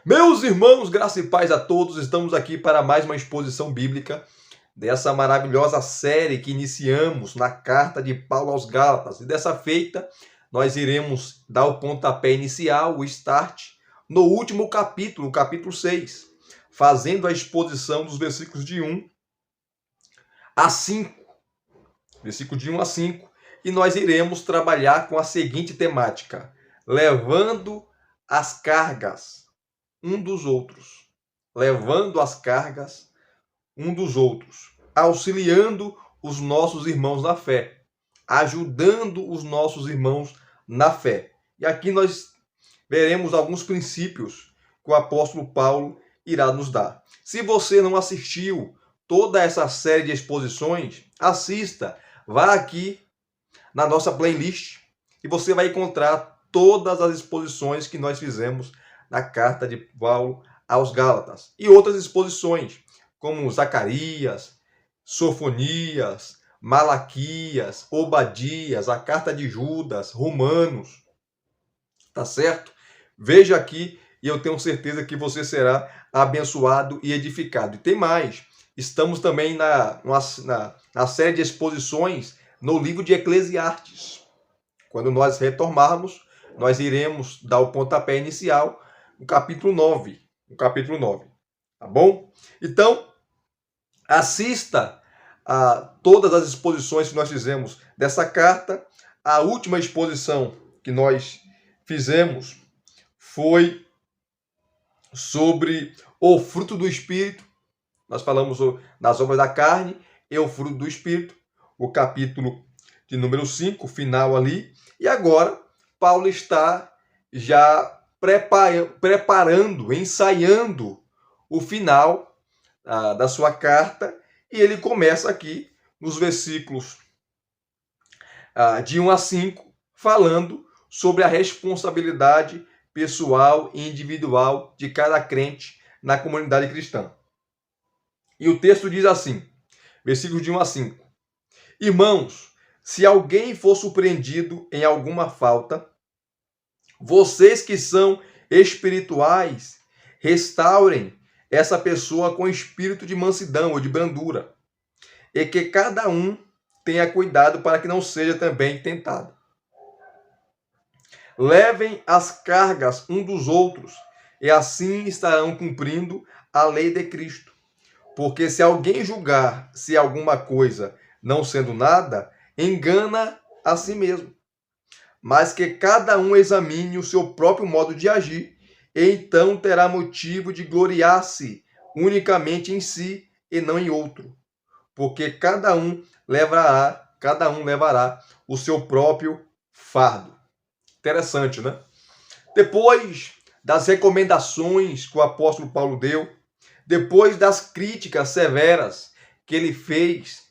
Meus irmãos, graça e paz a todos, estamos aqui para mais uma exposição bíblica dessa maravilhosa série que iniciamos na carta de Paulo aos Gálatas. E dessa feita, nós iremos dar o pontapé inicial, o start, no último capítulo, o capítulo 6, fazendo a exposição dos versículos de 1 a 5. Versículo de 1 a 5. E nós iremos trabalhar com a seguinte temática: levando as cargas um dos outros, levando as cargas um dos outros, auxiliando os nossos irmãos na fé, ajudando os nossos irmãos na fé. E aqui nós veremos alguns princípios que o apóstolo Paulo irá nos dar. Se você não assistiu toda essa série de exposições, assista, vá aqui na nossa playlist e você vai encontrar todas as exposições que nós fizemos na carta de Paulo aos Gálatas. E outras exposições, como Zacarias, Sofonias, Malaquias, Obadias, a carta de Judas, Romanos. Tá certo? Veja aqui e eu tenho certeza que você será abençoado e edificado. E tem mais. Estamos também na série de exposições no livro de Eclesiastes. Quando nós retornarmos, nós iremos dar o pontapé inicial no capítulo 9. Tá bom? Então, assista a todas as exposições que nós fizemos dessa carta. A última exposição que nós fizemos foi sobre o fruto do Espírito. Nós falamos das obras da carne e o fruto do Espírito, o capítulo de número 5, final ali. E agora, Paulo está já preparando, ensaiando o final da sua carta, e ele começa aqui nos versículos de 1 a 5, falando sobre a responsabilidade pessoal e individual de cada crente na comunidade cristã. E o texto diz assim, versículos de 1 a 5. Irmãos, se alguém for surpreendido em alguma falta, vocês que são espirituais, restaurem essa pessoa com espírito de mansidão ou de brandura, e que cada um tenha cuidado para que não seja também tentado. Levem as cargas um dos outros, e assim estarão cumprindo a lei de Cristo. Porque se alguém julgar se alguma coisa não sendo nada, engana a si mesmo. Mas que cada um examine o seu próprio modo de agir, e então terá motivo de gloriar-se unicamente em si e não em outro. Porque cada um levará o seu próprio fardo. Interessante, né? Depois das recomendações que o apóstolo Paulo deu, depois das críticas severas que ele fez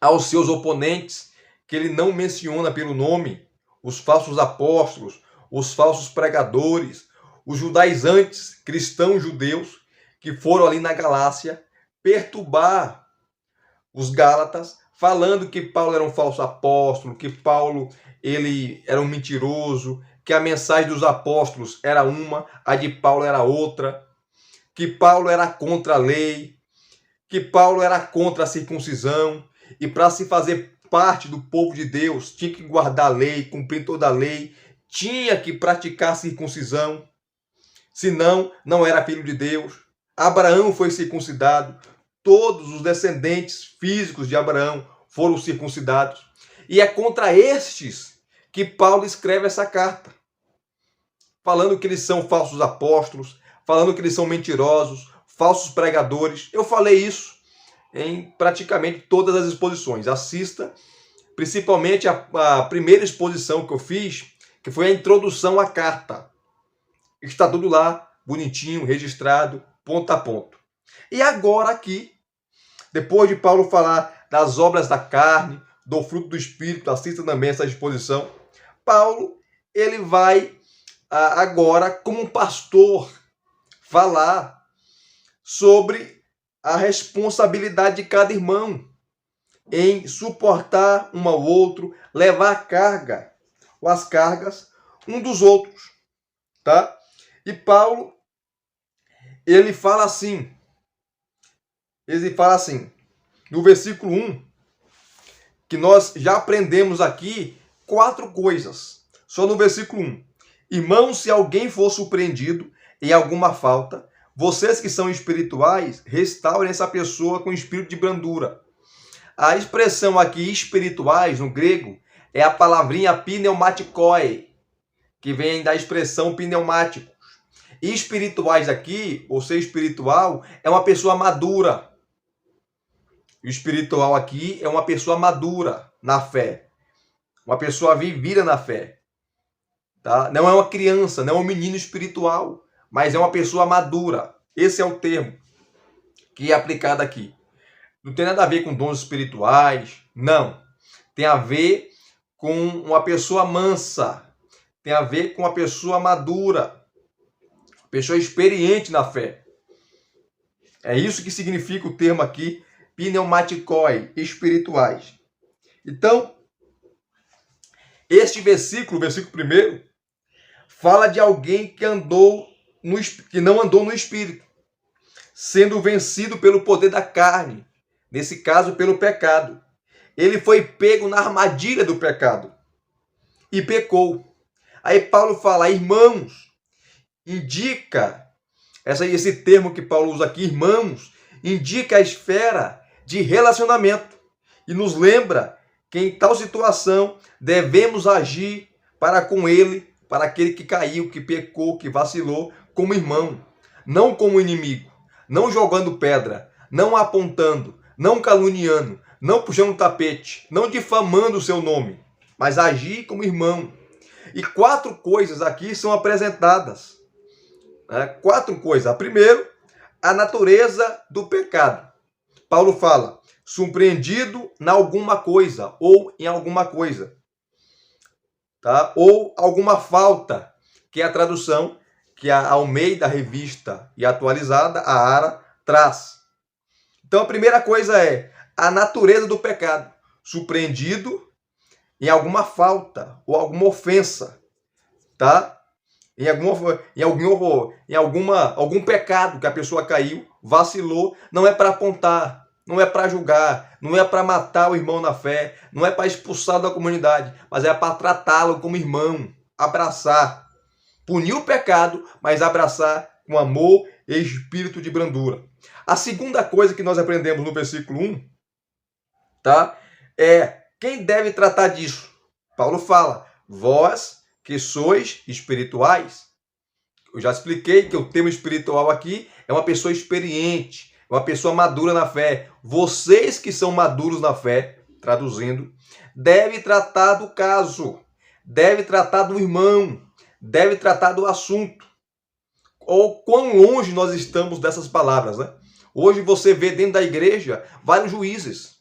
aos seus oponentes, que ele não menciona pelo nome, os falsos apóstolos, os falsos pregadores, os judaizantes, cristãos judeus, que foram ali na Galácia perturbar os Gálatas, falando que Paulo era um falso apóstolo, que Paulo ele era um mentiroso, que a mensagem dos apóstolos era uma, a de Paulo era outra, que Paulo era contra a lei, que Paulo era contra a circuncisão, e para se fazer parte do povo de Deus, tinha que guardar a lei, cumprir toda a lei, tinha que praticar a circuncisão, senão não era filho de Deus. Abraão foi circuncidado, todos os descendentes físicos de Abraão foram circuncidados, e é contra estes que Paulo escreve essa carta, falando que eles são falsos apóstolos, falando que eles são mentirosos, falsos pregadores. Eu falei isso em praticamente todas as exposições. Assista, principalmente a primeira exposição que eu fiz, que foi a introdução à carta. Está tudo lá, bonitinho, registrado, ponto a ponto. E agora aqui, depois de Paulo falar das obras da carne, do fruto do Espírito, assista também essa exposição, Paulo, ele vai agora, como pastor, falar sobre a responsabilidade de cada irmão em suportar um ao outro, levar a carga, ou as cargas, um dos outros, tá? E Paulo, ele fala assim, no versículo 1, que nós já aprendemos aqui 4 coisas, só no versículo 1. Irmãos, se alguém for surpreendido em alguma falta, vocês que são espirituais, restaurem essa pessoa com espírito de brandura. A expressão aqui, espirituais, no grego, é a palavrinha pneumatikoi, que vem da expressão pneumáticos. Espirituais aqui, ou ser espiritual, é uma pessoa madura. O espiritual aqui é uma pessoa madura na fé. Uma pessoa vivida na fé. Tá? Não é uma criança, não é um menino espiritual, mas é uma pessoa madura. Esse é o termo que é aplicado aqui. Não tem nada a ver com dons espirituais, não. Tem a ver com uma pessoa mansa. Tem a ver com uma pessoa madura. Pessoa experiente na fé. É isso que significa o termo aqui, pneumatikoi, espirituais. Então, este versículo, versículo 1, fala de alguém que não andou no espírito, sendo vencido pelo poder da carne, nesse caso pelo pecado. Ele foi pego na armadilha do pecado e pecou. Aí Paulo fala, irmãos, indica, esse termo que Paulo usa aqui, irmãos, indica a esfera de relacionamento e nos lembra que em tal situação devemos agir para com ele, para aquele que caiu, que pecou, que vacilou, como irmão, não como inimigo, não jogando pedra, não apontando, não caluniando, não puxando tapete, não difamando o seu nome, mas agir como irmão. E 4 coisas aqui são apresentadas. 4 coisas. A primeira, a natureza do pecado. Paulo fala, surpreendido em alguma coisa, ou em alguma coisa. Tá? Ou alguma falta, que é a tradução que a Almeida Revista e Atualizada, a ARA, traz. Então a primeira coisa é a natureza do pecado. Surpreendido em alguma falta ou alguma ofensa, tá? Em algum pecado que a pessoa caiu, vacilou, não é para apontar, não é para julgar, não é para matar o irmão na fé, não é para expulsar da comunidade, mas é para tratá-lo como irmão, abraçar, punir o pecado, mas abraçar com amor e espírito de brandura. A segunda coisa que nós aprendemos no versículo 1, tá? É quem deve tratar disso. Paulo fala, vós que sois espirituais. Eu já expliquei que o termo espiritual aqui é uma pessoa experiente, uma pessoa madura na fé. Vocês que são maduros na fé, traduzindo, deve tratar do caso, deve tratar do irmão, deve tratar do assunto. Ou quão longe nós estamos dessas palavras, né? Hoje você vê dentro da igreja vários juízes.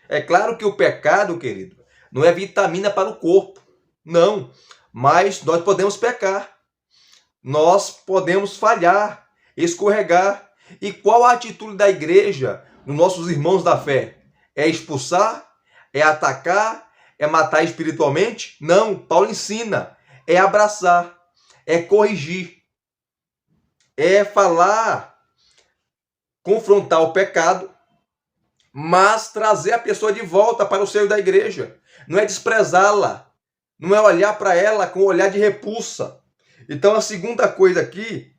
É claro que o pecado, querido, não é vitamina para o corpo. Não. Mas nós podemos pecar. Nós podemos falhar, escorregar. E qual a atitude da igreja, dos nossos irmãos da fé? É expulsar? É atacar? É matar espiritualmente? Não. Paulo ensina. É abraçar. É corrigir. É falar, confrontar o pecado, mas trazer a pessoa de volta para o seio da igreja. Não é desprezá-la. Não é olhar para ela com um olhar de repulsa. Então a segunda coisa aqui,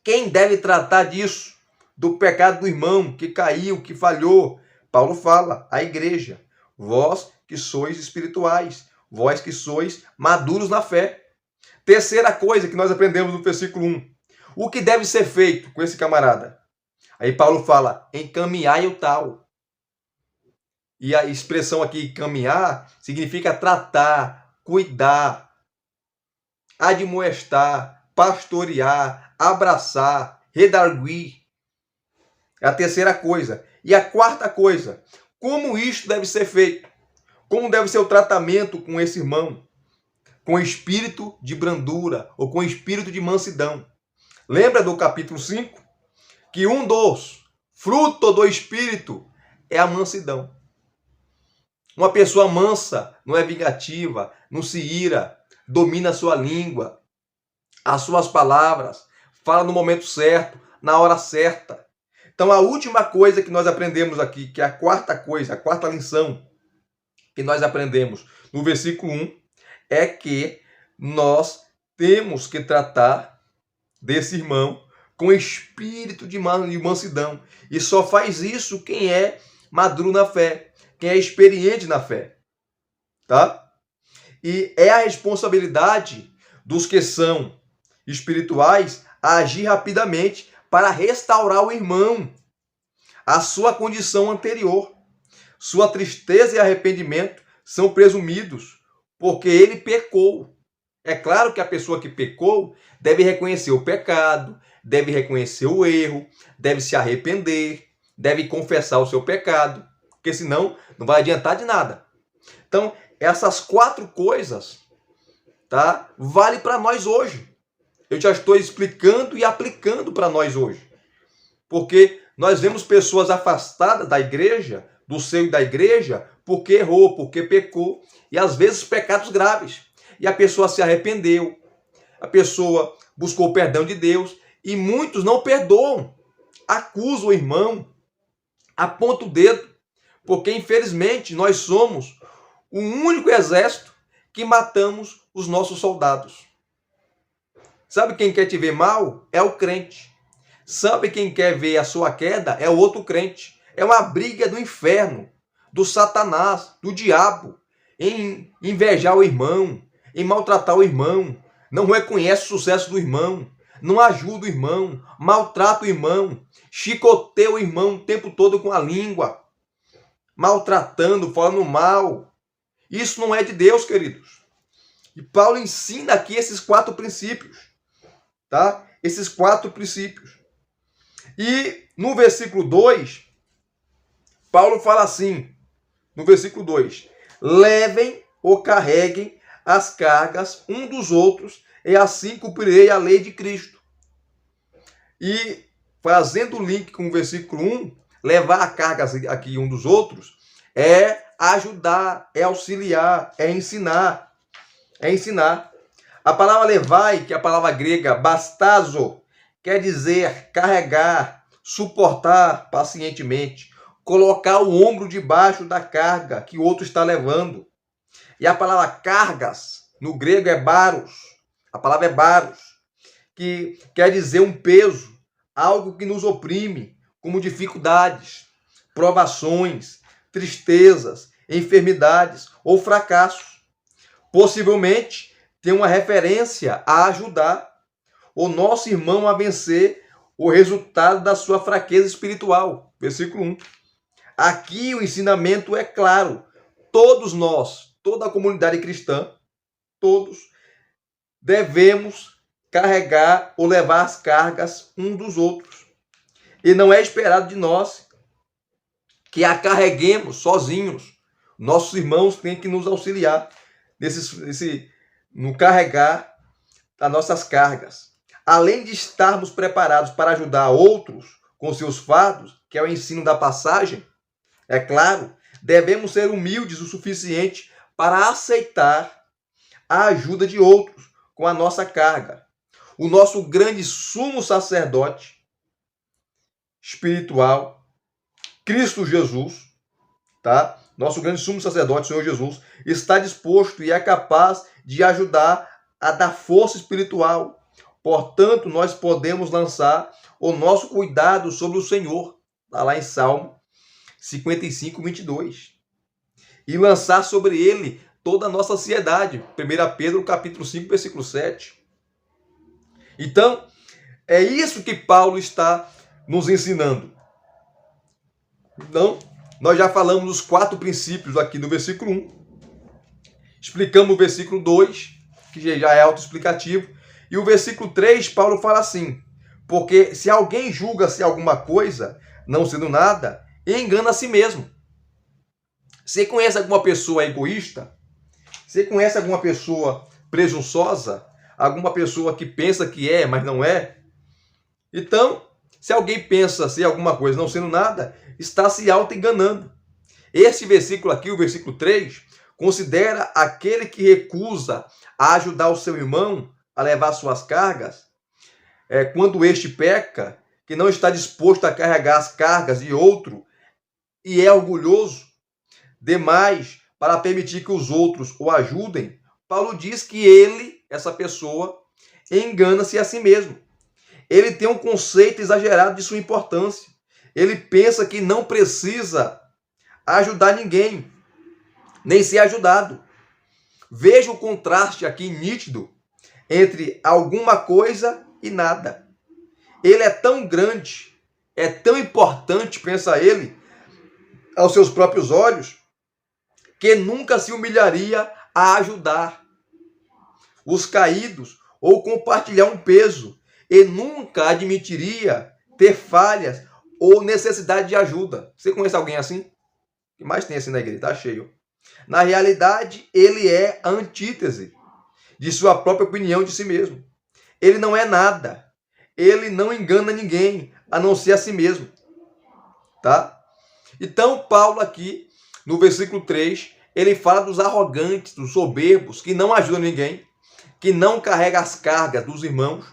quem deve tratar disso? Do pecado do irmão que caiu, que falhou? Paulo fala, a igreja. Vós que sois espirituais. Vós que sois maduros na fé. Terceira coisa que nós aprendemos no versículo 1. O que deve ser feito com esse camarada? Aí Paulo fala, encaminhai o tal. E a expressão aqui, encaminhar, significa tratar, cuidar, admoestar, pastorear, abraçar, redarguir. É a terceira coisa. E a quarta coisa, como isto deve ser feito? Como deve ser o tratamento com esse irmão? Com espírito de brandura ou com espírito de mansidão. Lembra do capítulo 5? Que um dos frutos do espírito é a mansidão. Uma pessoa mansa não é vingativa, não se ira, domina a sua língua, as suas palavras, fala no momento certo, na hora certa. Então, a última coisa que nós aprendemos aqui, que é a quarta coisa, a quarta lição que nós aprendemos no versículo 1, é que nós temos que tratar desse irmão com espírito de mansidão. E só faz isso quem é maduro na fé, quem é experiente na fé. Tá? E é a responsabilidade dos que são espirituais a agir rapidamente para restaurar o irmão à sua condição anterior. Sua tristeza e arrependimento são presumidos, porque ele pecou. É claro que a pessoa que pecou deve reconhecer o pecado, deve reconhecer o erro, deve se arrepender, deve confessar o seu pecado, porque senão não vai adiantar de nada. Então, essas 4 coisas, tá? Vale para nós hoje. Eu já estou explicando e aplicando para nós hoje. Porque nós vemos pessoas afastadas da igreja, do seio da igreja, porque errou, porque pecou, e às vezes pecados graves. E a pessoa se arrependeu, a pessoa buscou o perdão de Deus, e muitos não perdoam, acusam o irmão, apontam o dedo, porque infelizmente nós somos o único exército que matamos os nossos soldados. Sabe quem quer te ver mal? É o crente. Sabe quem quer ver a sua queda? É o outro crente. É uma briga do inferno, do Satanás, do diabo, em invejar o irmão, em maltratar o irmão, não reconhece o sucesso do irmão, não ajuda o irmão, maltrata o irmão, chicoteia o irmão o tempo todo com a língua, maltratando, falando mal. Isso não é de Deus, queridos. E Paulo ensina aqui esses 4 princípios, tá? Esses 4 princípios. E no versículo 2, Paulo fala assim, no versículo 2, levem ou carreguem as cargas um dos outros, e assim cumprirei a lei de Cristo. E fazendo o link com o versículo 1, levar a carga aqui um dos outros é ajudar, é auxiliar, é ensinar. É ensinar. A palavra levai, que é a palavra grega bastazo, quer dizer carregar, suportar pacientemente, colocar o ombro debaixo da carga que o outro está levando. E a palavra cargas, no grego é baros. A palavra é baros, que quer dizer um peso, algo que nos oprime, como dificuldades, provações, tristezas, enfermidades ou fracassos. Possivelmente tem uma referência a ajudar o nosso irmão a vencer o resultado da sua fraqueza espiritual. Versículo 1. Aqui o ensinamento é claro. Todos nós, toda a comunidade cristã, todos devemos carregar ou levar as cargas um dos outros. E não é esperado de nós que a carreguemos sozinhos. Nossos irmãos têm que nos auxiliar no carregar as nossas cargas. Além de estarmos preparados para ajudar outros com seus fardos, que é o ensino da passagem, é claro, devemos ser humildes o suficiente para aceitar a ajuda de outros com a nossa carga. O nosso grande sumo sacerdote espiritual, Cristo Jesus, tá? Nosso grande sumo sacerdote, Senhor Jesus, está disposto e é capaz de ajudar a dar força espiritual. Portanto, nós podemos lançar o nosso cuidado sobre o Senhor, está lá em Salmo 55, 22. E lançar sobre ele toda a nossa ansiedade. 1 Pedro capítulo 5, versículo 7. Então, é isso que Paulo está nos ensinando. Então, nós já falamos dos 4 princípios aqui do versículo 1. Explicamos o versículo 2, que já é autoexplicativo. E o versículo 3, Paulo fala assim: porque se alguém julga-se alguma coisa, não sendo nada, engana a si mesmo. Você conhece alguma pessoa egoísta? Você conhece alguma pessoa presunçosa? Alguma pessoa que pensa que é, mas não é? Então, se alguém pensa ser alguma coisa não sendo nada, está se auto-enganando. Esse versículo aqui, o versículo 3, considera aquele que recusa a ajudar o seu irmão a levar suas cargas, quando este peca, que não está disposto a carregar as cargas de outro e é orgulhoso demais para permitir que os outros o ajudem, Paulo diz que ele, essa pessoa, engana-se a si mesmo. Ele tem um conceito exagerado de sua importância. Ele pensa que não precisa ajudar ninguém, nem ser ajudado. Veja o contraste aqui nítido entre alguma coisa e nada. Ele é tão grande, é tão importante, pensa ele, aos seus próprios olhos, que nunca se humilharia a ajudar os caídos ou compartilhar um peso, e nunca admitiria ter falhas ou necessidade de ajuda. Você conhece alguém assim? O que mais tem assim na igreja? Está cheio. Na realidade, ele é a antítese de sua própria opinião de si mesmo. Ele não é nada. Ele não engana ninguém, a não ser a si mesmo. Tá? Então, Paulo aqui, no versículo 3, ele fala dos arrogantes, dos soberbos, que não ajudam ninguém, que não carregam as cargas dos irmãos.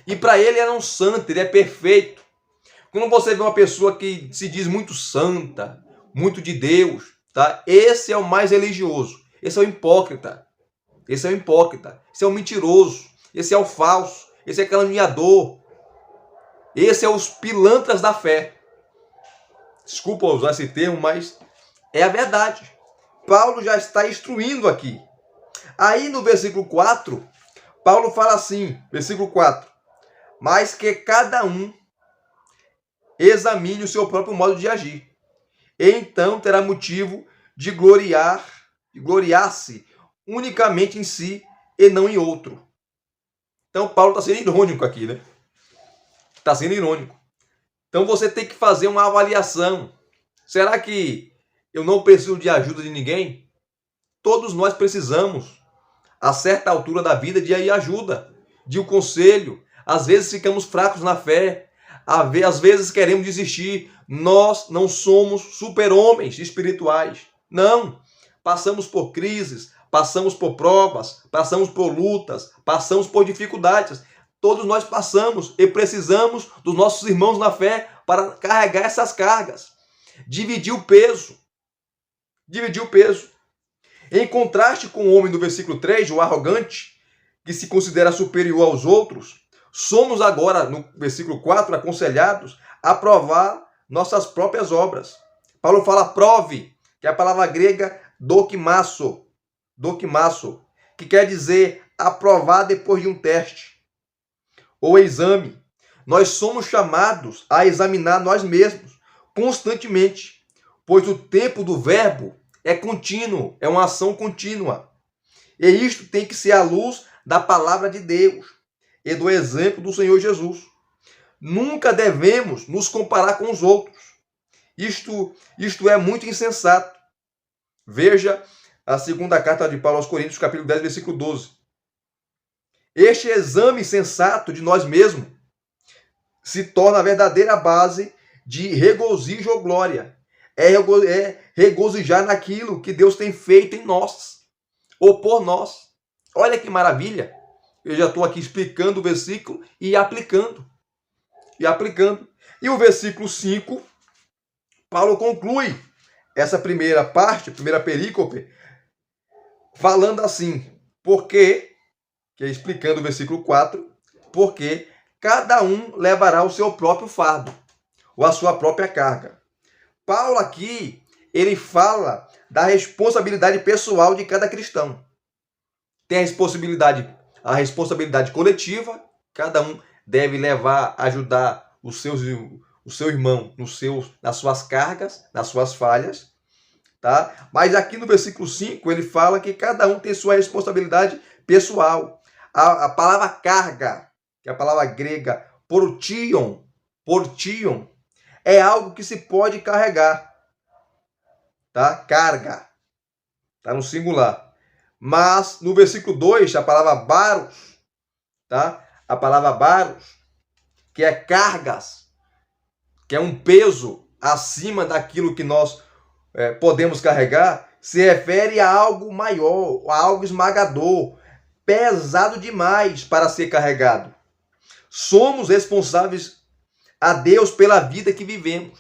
E para ele é um santo, ele é perfeito. Quando você vê uma pessoa que se diz muito santa, muito de Deus, tá? Esse é o mais religioso. Esse é o hipócrita. Esse é o hipócrita. Esse é o mentiroso. Esse é o falso. Esse é o caluniador. Esse é os pilantras da fé. Desculpa usar esse termo, mas é a verdade. Paulo já está instruindo aqui. Aí no versículo 4, Paulo fala assim, versículo 4. Mas que cada um examine o seu próprio modo de agir. E então terá motivo de gloriar-se unicamente em si e não em outro. Então Paulo está sendo irônico aqui, né? Está sendo irônico. Então você tem que fazer uma avaliação. Será que eu não preciso de ajuda de ninguém? Todos nós precisamos, a certa altura da vida, de ajuda, de um conselho. Às vezes ficamos fracos na fé, às vezes queremos desistir. Nós não somos super-homens espirituais. Não. Passamos por crises, passamos por provas, passamos por lutas, passamos por dificuldades. Todos nós passamos e precisamos dos nossos irmãos na fé para carregar essas cargas. Dividir o peso. Dividir o peso. Em contraste com o homem do versículo 3, o arrogante, que se considera superior aos outros, somos agora, no versículo 4, aconselhados a provar nossas próprias obras. Paulo fala prove, que é a palavra grega dokimasso, que quer dizer aprovar depois de um teste ou exame. Nós somos chamados a examinar nós mesmos constantemente, pois o tempo do verbo é contínuo, é uma ação contínua. E isto tem que ser à luz da palavra de Deus e do exemplo do Senhor Jesus. Nunca devemos nos comparar com os outros. Isto é muito insensato. Veja a segunda carta de Paulo aos Coríntios, capítulo 10, versículo 12. Este exame sensato de nós mesmos se torna a verdadeira base de regozijo ou glória. É regozijar naquilo que Deus tem feito em nós, ou por nós. Olha que maravilha. Eu já estou aqui explicando o versículo e aplicando. E o versículo 5, Paulo conclui essa primeira parte, primeira perícope, falando assim, porque, que é explicando o versículo 4, porque cada um levará o seu próprio fardo, ou a sua própria carga. Paulo aqui, ele fala da responsabilidade pessoal de cada cristão. Tem a responsabilidade coletiva, cada um deve ajudar o seu irmão nas suas cargas, nas suas falhas. Tá? Mas aqui no versículo 5, ele fala que cada um tem sua responsabilidade pessoal. A palavra carga, que é a palavra grega portion, é algo que se pode carregar. Tá? Carga. Está no singular. Mas no versículo 2, a palavra baros, tá? A palavra baros, que é cargas, que é um peso acima daquilo que nós podemos carregar, se refere a algo maior, a algo esmagador, pesado demais para ser carregado. Somos responsáveis a Deus pela vida que vivemos.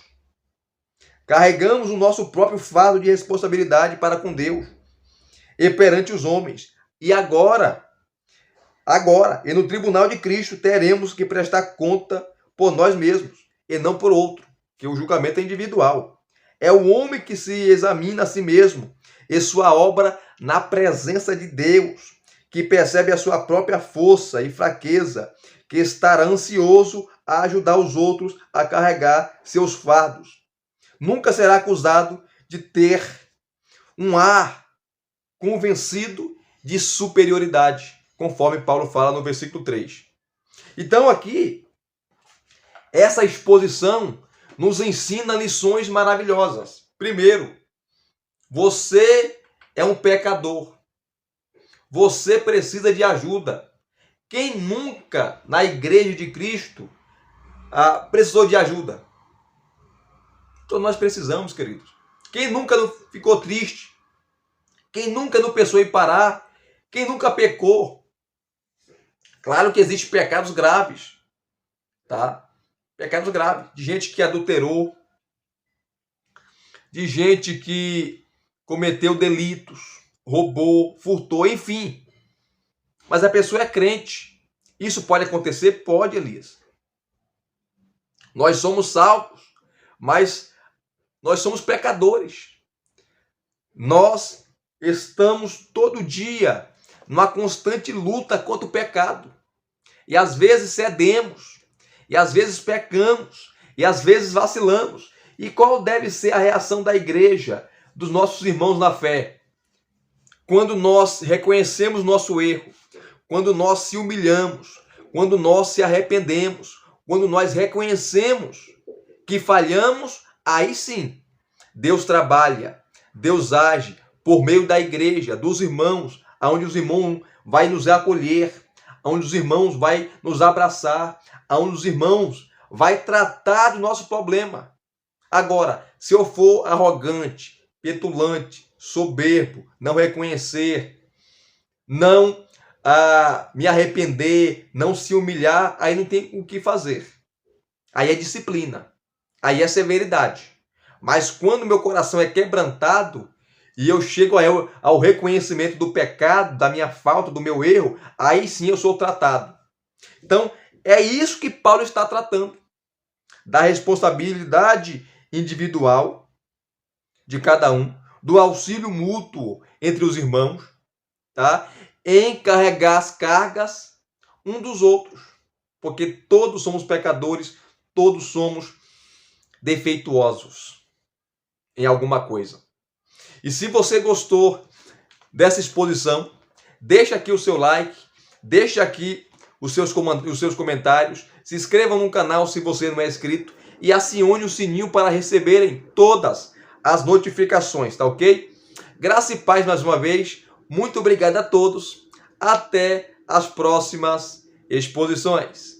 Carregamos o nosso próprio fardo de responsabilidade para com Deus e perante os homens. E agora, e no tribunal de Cristo, teremos que prestar conta por nós mesmos e não por outro, que o julgamento é individual. É o homem que se examina a si mesmo e sua obra na presença de Deus, que percebe a sua própria força e fraqueza, que estará ansioso a ajudar os outros a carregar seus fardos. Nunca será acusado de ter um ar convencido de superioridade, conforme Paulo fala no versículo 3. Então aqui, essa exposição nos ensina lições maravilhosas. Primeiro, você é um pecador. Você precisa de ajuda. Quem nunca na igreja de Cristo precisou de ajuda? Então nós precisamos, queridos. Quem nunca não ficou triste? Quem nunca não pensou em parar? Quem nunca pecou? Claro que existem pecados graves, tá? Pecados graves. De gente que adulterou, de gente que cometeu delitos, roubou, furtou, enfim. Mas a pessoa é crente. Isso pode acontecer? Pode, Elias. Nós somos salvos, mas nós somos pecadores. Nós estamos todo dia numa constante luta contra o pecado. E às vezes cedemos, e às vezes pecamos, e às vezes vacilamos. E qual deve ser a reação da igreja, dos nossos irmãos na fé? Quando nós reconhecemos nosso erro, quando nós se humilhamos, quando nós se arrependemos, quando nós reconhecemos que falhamos, aí sim, Deus trabalha, Deus age por meio da igreja, dos irmãos, aonde os irmãos vai nos acolher, aonde os irmãos vai nos abraçar, aonde os irmãos vai tratar do nosso problema. Agora, se eu for arrogante, petulante, soberbo, não reconhecer, não me arrepender, não se humilhar, aí não tem o que fazer. Aí é disciplina, aí é severidade. Mas quando meu coração é quebrantado e eu chego ao reconhecimento do pecado, da minha falta, do meu erro, aí sim eu sou tratado. Então, é isso que Paulo está tratando. Da responsabilidade individual de cada um, do auxílio mútuo entre os irmãos, tá? Em carregar as cargas um dos outros, porque todos somos pecadores, todos somos defeituosos em alguma coisa. E se você gostou dessa exposição, deixa aqui o seu like, deixa aqui os seus comentários, se inscreva no canal se você não é inscrito e acione o sininho para receberem todas as notificações, tá ok? Graça e paz mais uma vez. Muito obrigado a todos. Até as próximas exposições.